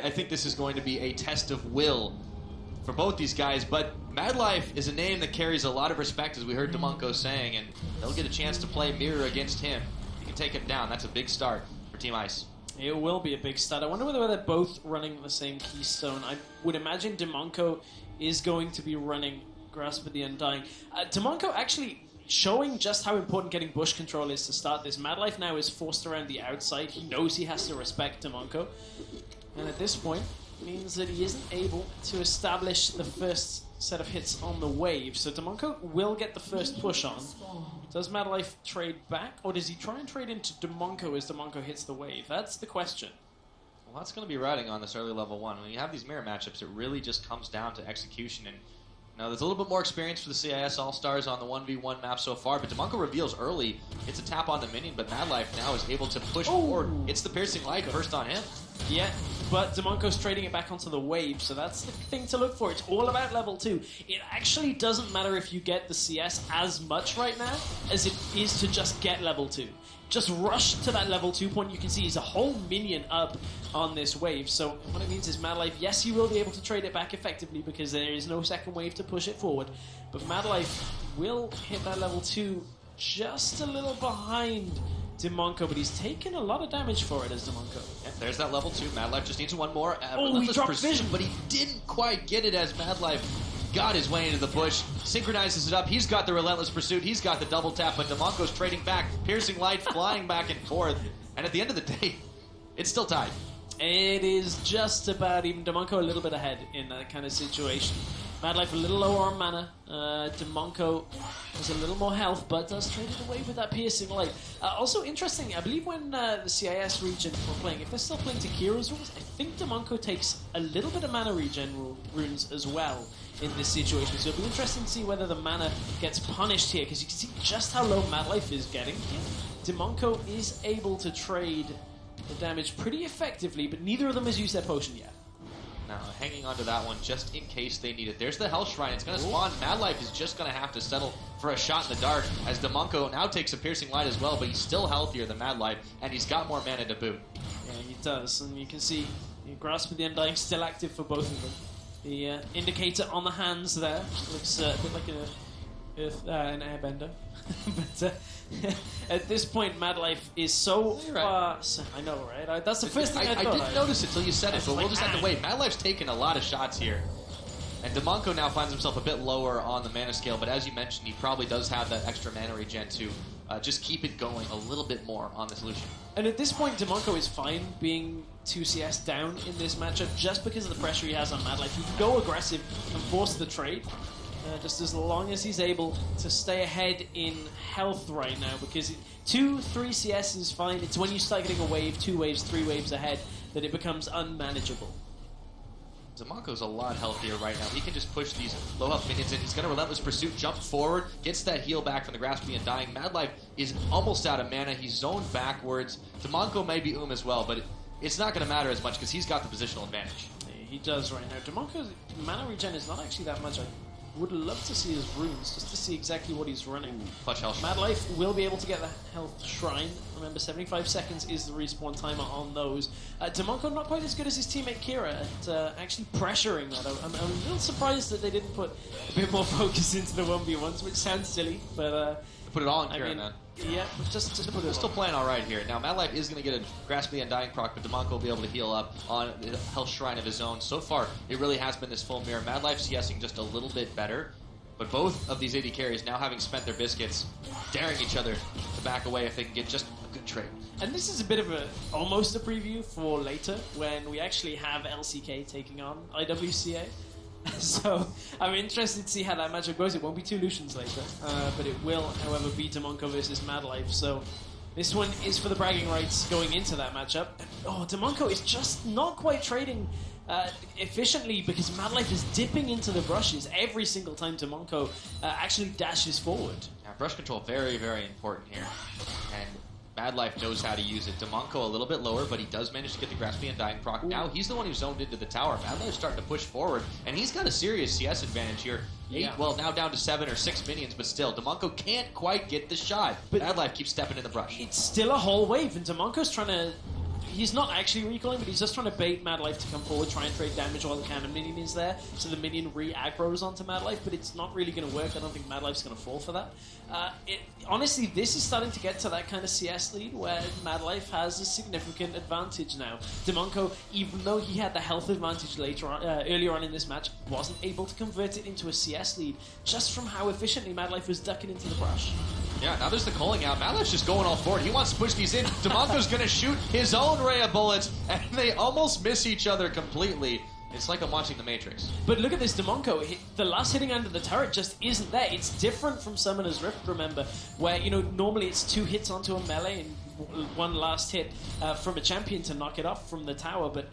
I think this is going to be a test of will for both these guys, but Madlife is a name that carries a lot of respect, as we heard Dimonko saying, and they'll get a chance to play mirror against him. He can take him down. That's a big start for Team Ice. It will be a big start. I wonder whether they're both running the same keystone. I would imagine Dimonko is going to be running Grasp of the Undying. Dimonko actually showing just how important getting bush control is to start this. Madlife now is forced around the outside. He knows he has to respect Dimonko. And at this point, means that he isn't able to establish the first set of hits on the wave. So Dimonko will get the first push on. Does Madlife trade back, or does he try and trade into Dimonko as Dimonko hits the wave? That's the question. Well, that's going to be riding on this early level 1. When you have these mirror matchups, it really just comes down to execution. And now there's a little bit more experience for the CIS All-Stars on the 1v1 map so far, but Dimonko reveals early. It's a tap on the minion, but Madlife now is able to push forward. It's the piercing light first on him. Yeah, but Dimonko's trading it back onto the wave, so that's the thing to look for. It's all about level 2. It actually doesn't matter if you get the CS as much right now as it is to just get level 2. Just rush to that level 2 point. You can see he's a whole minion up on this wave. So what it means is Madlife, yes, he will be able to trade it back effectively because there is no second wave to push it forward. But Madlife will hit that level 2 just a little behind Dimonko, but he's taken a lot of damage for it as Dimonko. Yeah, there's that level 2. Madlife just needs one more. He dropped vision, but he didn't quite get it as Madlife got his way into the bush, synchronizes it up. He's got the relentless pursuit. He's got the double tap, but Dimonko's trading back. Piercing light flying back and forth. And at the end of the day, it's still tied. It is just about even. Dimonko a little bit ahead in that kind of situation. Madlife a little lower on mana. Dimonko has a little more health, but does trade it away with that piercing light. Also interesting, I believe when the CIS region were playing, if they're still playing Takira's rules, I think Dimonko takes a little bit of mana regen runes as well in this situation. So it'll be interesting to see whether the mana gets punished here, because you can see just how low Madlife is getting. Dimonko is able to trade the damage pretty effectively, but neither of them has used their potion yet. Now, hanging on to that one just in case they need it. There's the Hell Shrine. It's going to spawn. Madlife is just going to have to settle for a shot in the dark as Dimonko now takes a piercing light as well, but he's still healthier than Madlife, and he's got more mana to boot. Yeah, he does, and you can see the Grasp of the Undying still active for both of them. The indicator on the hands there looks a bit like an airbender. But at this point, Madlife is so far... I know, right? That's the first thing I thought. I didn't notice it until you said it, but we'll just have to wait. Madlife's taken a lot of shots here. And Dimonko now finds himself a bit lower on the mana scale, but as you mentioned, he probably does have that extra mana regen to just keep it going a little bit more on this Lucian. And at this point, Dimonko is fine being 2 CS down in this matchup just because of the pressure he has on Madlife. He can go aggressive and force the trade, just as long as he's able to stay ahead in health right now, because 2-3 CS is fine. It's when you start getting a wave, 2 waves, 3 waves ahead that it becomes unmanageable. Dimonko's a lot healthier right now. He can just push these low health minions in. He's got a relentless pursuit, jump forward, gets that heal back from the Grasp of the Undying. Madlife is almost out of mana. He's zoned backwards. Dimonko may be as well, but it's not going to matter as much because he's got the positional advantage. He does right now. Dimonko's mana regen is not actually that much. I would love to see his runes, just to see exactly what he's running. Clutch Health Shrine. Madlife will be able to get the Health Shrine. Remember, 75 seconds is the respawn timer on those. Dimonko not quite as good as his teammate Kira at actually pressuring that. I'm a little surprised that they didn't put a bit more focus into the 1v1s, which sounds silly, but... put it all in Kira, man. Yeah, just put it We're still playing all right here. Now, Madlife is going to get a Grasp of the Undying proc, but Dimonko will be able to heal up on the Health Shrine of his own. So far, it really has been this full mirror. Madlife CSing just a little bit better, but both of these AD carries now having spent their biscuits, daring each other to back away if they can get just a good trade. And this is a bit of almost a preview for later, when we actually have LCK taking on IWCA. So I'm interested to see how that matchup goes. It won't be 2 Lucians later, but it will, however, be Dimonko versus Madlife. So this one is for the bragging rights going into that matchup. Oh, Dimonko is just not quite trading efficiently because Madlife is dipping into the brushes every single time Dimonko actually dashes forward. Yeah, brush control, very, very important here. And Madlife knows how to use it. Dimonko a little bit lower, but he does manage to get the Grasp of the Undying proc. Now he's the one who's zoned into the tower. Madlife's starting to push forward, and he's got a serious CS advantage here. Well, now down to 7 or 6 minions, but still, Dimonko can't quite get the shot. But Madlife keeps stepping in the brush. It's still a whole wave, and Dimonko's trying to he's not actually recalling, but he's just trying to bait Madlife to come forward, try and trade damage while the cannon minion is there, so the minion re-aggroes onto Madlife, but it's not really going to work. I don't think Madlife's going to fall for that. Honestly, this is starting to get to that kind of CS lead where Madlife has a significant advantage now. Dimonko, even though he had the health advantage earlier on in this match, wasn't able to convert it into a CS lead just from how efficiently Madlife was ducking into the brush. Yeah, now there's the calling out. Madlife's just going all for it. He wants to push these in. Dimonko's going to shoot his own ray of bullets, and they almost miss each other completely. It's like I'm watching The Matrix. But look at this Dimonko. The last hitting under the turret just isn't there. It's different from Summoner's Rift, remember, where, you know, normally it's 2 hits onto a melee and one last hit from a champion to knock it off from the tower. But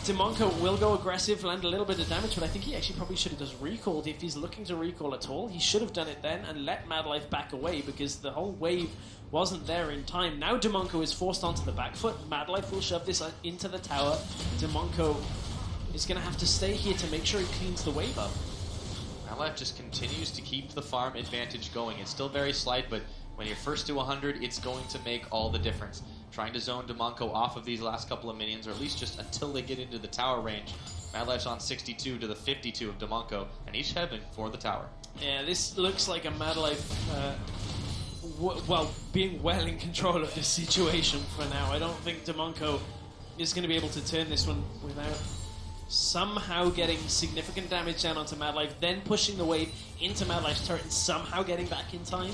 Dimonko will go aggressive, land a little bit of damage, but I think he actually probably should have just recalled. If he's looking to recall at all, he should have done it then and let Madlife back away, because the whole wave wasn't there in time. Now Dimonko is forced onto the back foot. Madlife will shove this into the tower. Dimonko is going to have to stay here to make sure he cleans the wave up. Madlife just continues to keep the farm advantage going. It's still very slight, but when you're first to 100, it's going to make all the difference. Trying to zone Dimonko off of these last couple of minions, or at least just until they get into the tower range. Madlife's on 62 to the 52 of Dimonko, and each heading for the tower. Yeah, this looks like a Madlife, being well in control of this situation for now. I don't think Dimonko is going to be able to turn this one without somehow getting significant damage down onto Madlife, then pushing the wave into Madlife's turret and somehow getting back in time.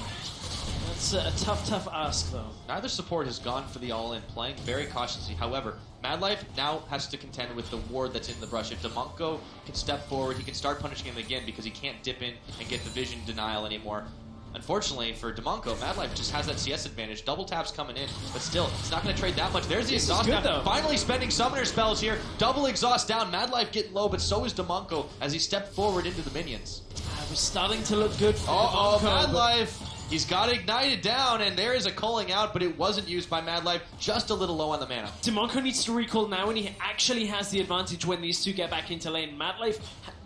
That's a tough ask, though. Neither support has gone for the all-in, playing very cautiously. However, Madlife now has to contend with the ward that's in the brush. If Dimonko can step forward, he can start punishing him again because he can't dip in and get the vision denial anymore. Unfortunately for Dimonko, Madlife just has that CS advantage. Double taps coming in, but still, it's not going to trade that much. There's the exhaust down. Finally spending summoner spells here. Double exhaust down. Madlife getting low, but so is Dimonko as he stepped forward into the minions. It was starting to look good for Dimonko. Madlife! He's got ignited down, and there is a calling out, but it wasn't used by Madlife. Just a little low on the mana. Dimonko needs to recall now, and he actually has the advantage when these two get back into lane. Madlife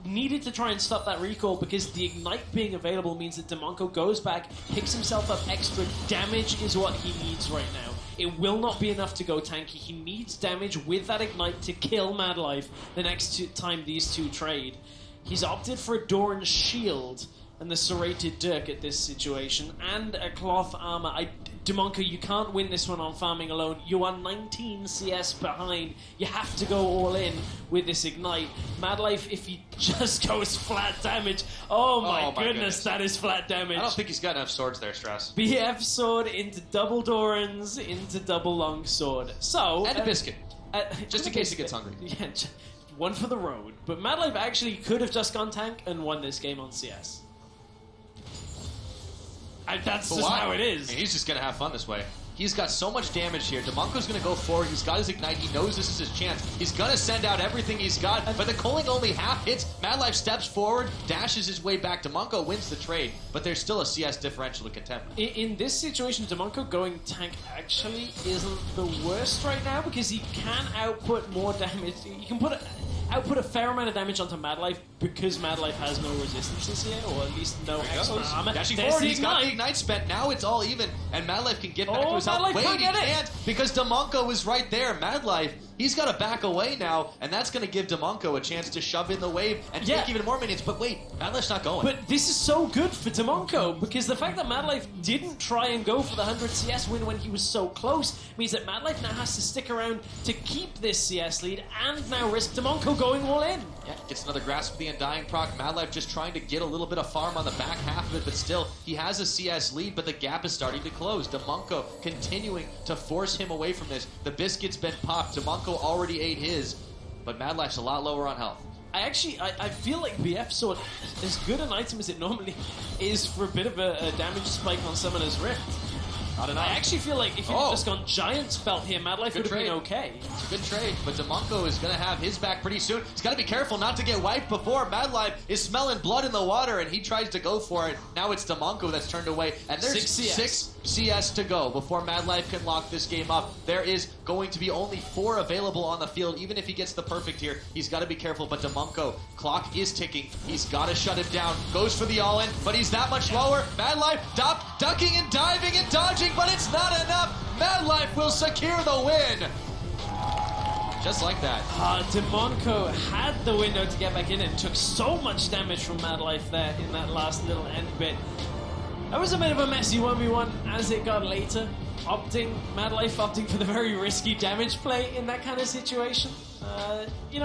needed to try and stop that recall because the ignite being available means that Dimonko goes back, picks himself up extra. Damage is what he needs right now. It will not be enough to go tanky. He needs damage with that ignite to kill Madlife the next time these two trade. He's opted for a Doran's shield and the serrated Dirk at this situation, and a cloth armor. Dimonko, you can't win this one on farming alone. You are 19 CS behind. You have to go all in with this ignite. Madlife, if he just goes flat damage, oh my goodness, that is flat damage. I don't think he's got enough swords there, Stress. BF sword into double Dorans into double long sword. So and a biscuit, just in case he gets hungry. Yeah, one for the road. But Madlife actually could have just gone tank and won this game on CS. That's just how it is. And he's just going to have fun this way. He's got so much damage here. Dimonko's going to go forward. He's got his ignite. He knows this is his chance. He's going to send out everything he's got. But the calling only half hits. Madlife steps forward, dashes his way back. Dimonko wins the trade. But there's still a CS differential to contend with. In this situation, Dimonko going tank actually isn't the worst right now because he can output more damage. He can output a fair amount of damage onto Madlife because Madlife has no resistances here, or at least no excellent armor. Dashing forward, he's got the ignite spent. Now it's all even, and Madlife can get back to his health. Wait, he can't because Dimonko is right there. Madlife, he's got to back away now, and that's going to give Dimonko a chance to shove in the wave and take even more minions. But wait, Madlife's not going. But this is so good for Dimonko because the fact that Madlife didn't try and go for the 100 CS win when he was so close means that Madlife now has to stick around to keep this CS lead and now risk Dimonko going all in. Yeah, gets another Grasp of the Undying proc. Madlife just trying to get a little bit of farm on the back half of it, but still, he has a CS lead, but the gap is starting to close. Dimonko continuing to force him away from this. The biscuit's been popped. Dimonko already ate his, but Madlife's a lot lower on health. I feel like BF Sword, as good an item as it normally is for a bit of a damage spike on Summoner's Rift. Not enough. I actually feel like if you'd just gone Giant's Belt here, Madlife would have been okay. It's a good trade, but Dimonko is going to have his back pretty soon. He's got to be careful not to get wiped before Madlife is smelling blood in the water, and he tries to go for it. Now it's Dimonko that's turned away, and there's 6 CS to go before Madlife can lock this game up. There is going to be only 4 available on the field. Even if he gets the perfect here, he's got to be careful, but Dimonko, clock is ticking. He's got to shut it down. Goes for the all-in, but he's that much lower. Madlife ducking and diving and dodging, but it's not enough. Madlife will secure the win. just like that. Dimonko had the window to get back in and took so much damage from Madlife there in that last little end bit. That was a bit of a messy 1v1 as it got later. Madlife opting for the very risky damage play in that kind of situation. You know,